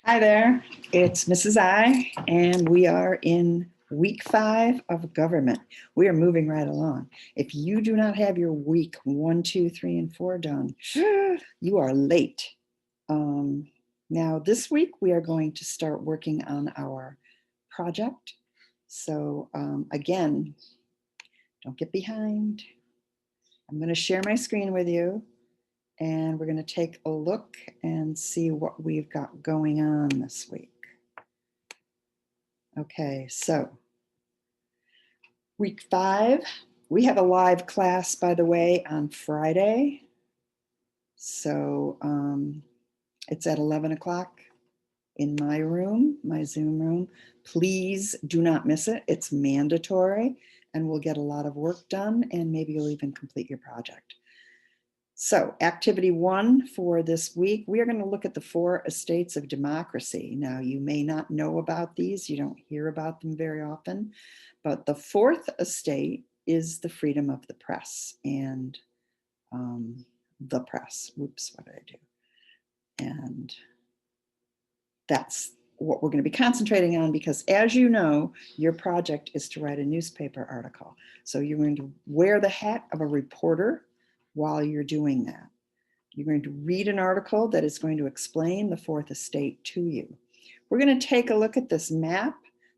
Hi there, it's Mrs. I, and we are in week 5 of government. We are moving right along. If you do not have your week 1, 2, 3, and 4 done, you are late. Now, this week we are going to start working on our project. So again, don't get behind. I'm going to share my screen with you, and we're going to take a look and see what we've got going on this week. Okay, so week 5, we have a live class, by the way, on Friday. So it's at 11 o'clock in my room, my Zoom room. Please do not miss it. It's mandatory, and we'll get a lot of work done, and maybe you'll even complete your project. So activity 1 for this week, we are going to look at the 4 estates of democracy. Now, you may not know about these. You don't hear about them very often. But the 4th estate is the freedom of the press and the press. Whoops, what did I do? And that's what we're going to be concentrating on because, as you know, your project is to write a newspaper article. So you're going to wear the hat of a reporter while you're doing that. You're going to read an article that is going to explain the 4th estate to you. We're going to take a look at this map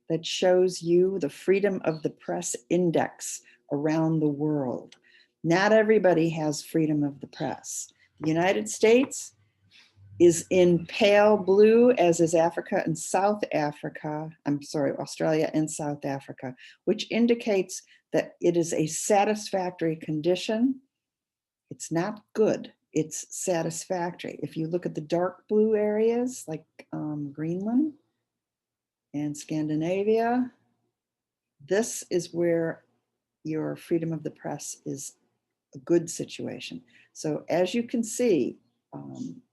that shows you the freedom of the press index around the world. Not everybody has freedom of the press. The United States is in pale blue, as is Africa and South Africa. Australia and South Africa, which indicates that it is a satisfactory condition. It's not good. It's satisfactory. If you look at the dark blue areas like Greenland and Scandinavia, this is where your freedom of the press is a good situation. So as you can see,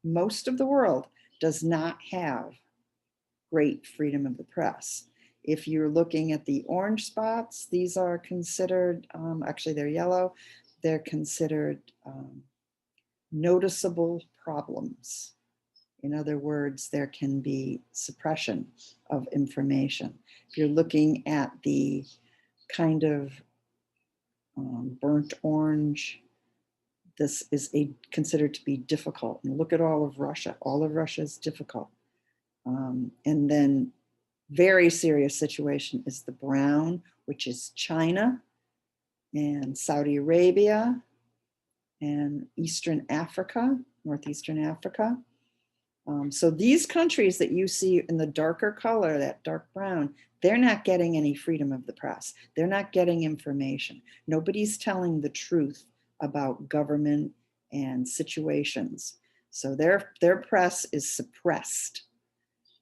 most of the world does not have great freedom of the press. If you're looking at the orange spots, these are considered, actually they're yellow, they're considered noticeable problems. In other words, there can be suppression of information. If you're looking at the kind of burnt orange, this is considered to be difficult. And look at all of Russia. All of Russia is difficult. And then very serious situation is the brown, which is China and Saudi Arabia and Eastern Africa, Northeastern Africa. So these countries that you see in the darker color, that dark brown, they're not getting any freedom of the press. They're not getting information. Nobody's telling the truth about government and situations. So their press is suppressed.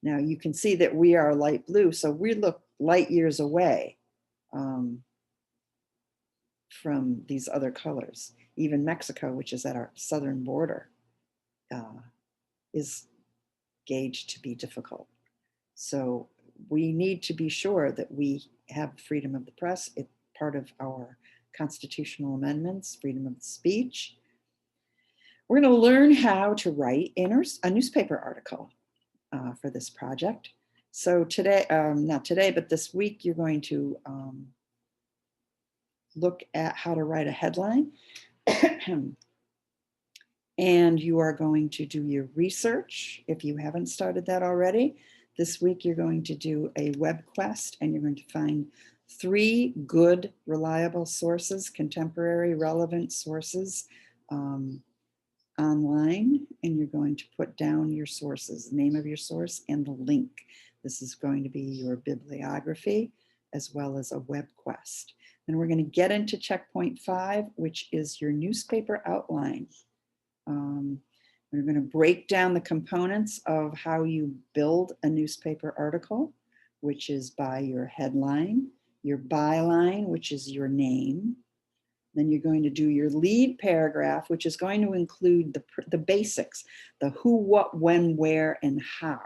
Now you can see that we are light blue, so we look light years away from these other colors. Even Mexico, which is at our southern border, is gauged to be difficult. So we need to be sure that we have freedom of the press. It's part of our constitutional amendments, freedom of speech. We're going to learn how to write a newspaper article for this project. So today, not today, but this week, you're going to look at how to write a headline. And you are going to do your research if you haven't started that already. This week, you're going to do a web quest and you're going to find 3 good, reliable sources, contemporary, relevant sources online. And you're going to put down your sources, the name of your source and the link. This is going to be your bibliography as well as a web quest. Then we're going to get into checkpoint 5, which is your newspaper outline. We're going to break down the components of how you build a newspaper article, which is by your headline, your byline, which is your name. Then you're going to do your lead paragraph, which is going to include the basics, the who, what, when, where, and how,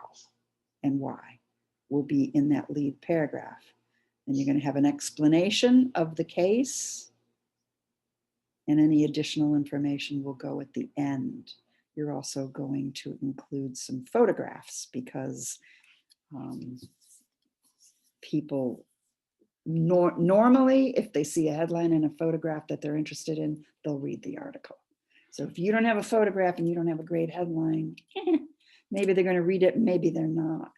and why will be in that lead paragraph. Then you're going to have an explanation of the case, and any additional information will go at the end. you're also going to include some photographs because people normally, if they see a headline and a photograph that they're interested in, they'll read the article. So if you don't have a photograph and you don't have a great headline, maybe they're going to read it, maybe they're not.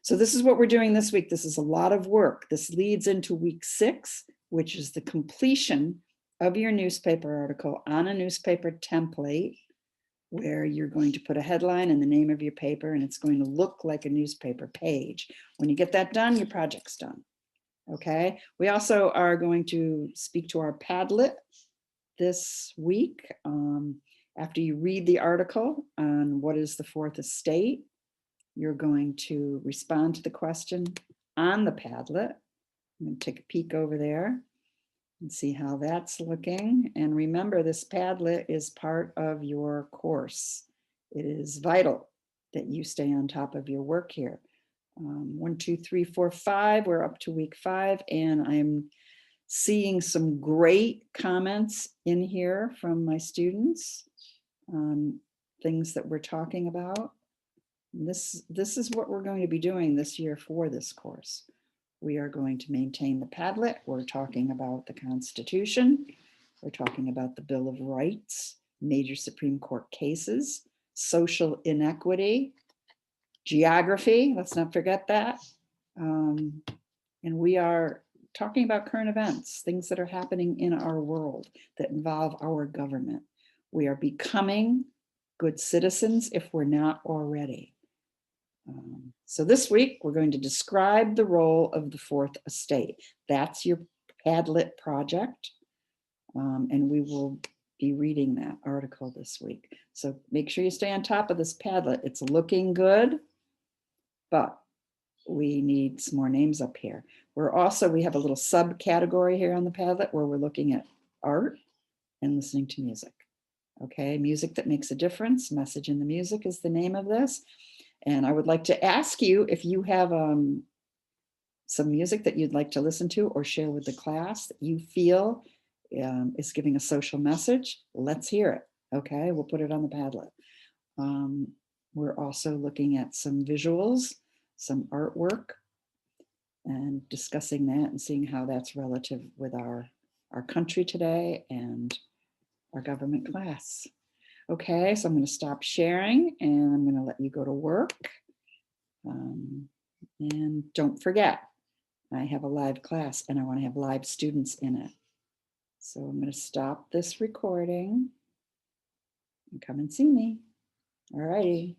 So this is what we're doing this week. This is a lot of work. This leads into week 6, which is the completion of your newspaper article on a newspaper template, where you're going to put a headline and the name of your paper, and it's going to look like a newspaper page. When you get that done, your project's done. Okay. We also are going to speak to our Padlet this week. After you read the article on what is the fourth estate, you're going to respond to the question on the Padlet. I'm going to take a peek over there and see how that's looking. And remember, this Padlet is part of your course. It is vital that you stay on top of your work here. 1, 2, 3, 4, 5. We're up to week 5, and I'm seeing some great comments in here from my students on things that we're talking about. This is what we're going to be doing this year for this course. We are going to maintain the Padlet. We're talking about the Constitution. We're talking about the Bill of Rights, major Supreme Court cases, social inequity, geography, let's not forget that. And we are talking about current events, things that are happening in our world that involve our government. We are becoming good citizens if we're not already. So this week, we're going to describe the role of the fourth estate. That's your Padlet project. And we will be reading that article this week. So make sure you stay on top of this Padlet. It's looking good, but we need some more names up here. We have a little subcategory here on the Padlet where we're looking at art and listening to music. Okay, music that makes a difference. Message in the Music is the name of this. And I would like to ask you if you have some music that you'd like to listen to or share with the class that you feel is giving a social message. Let's hear it. Okay, we'll put it on the Padlet. We're also looking at some visuals, some artwork, and discussing that and seeing how that's relative with our country today and our government class. Okay, so I'm going to stop sharing and I'm going to let you go to work. And don't forget, I have a live class and I want to have live students in it. So I'm going to stop this recording and come and see me. All righty.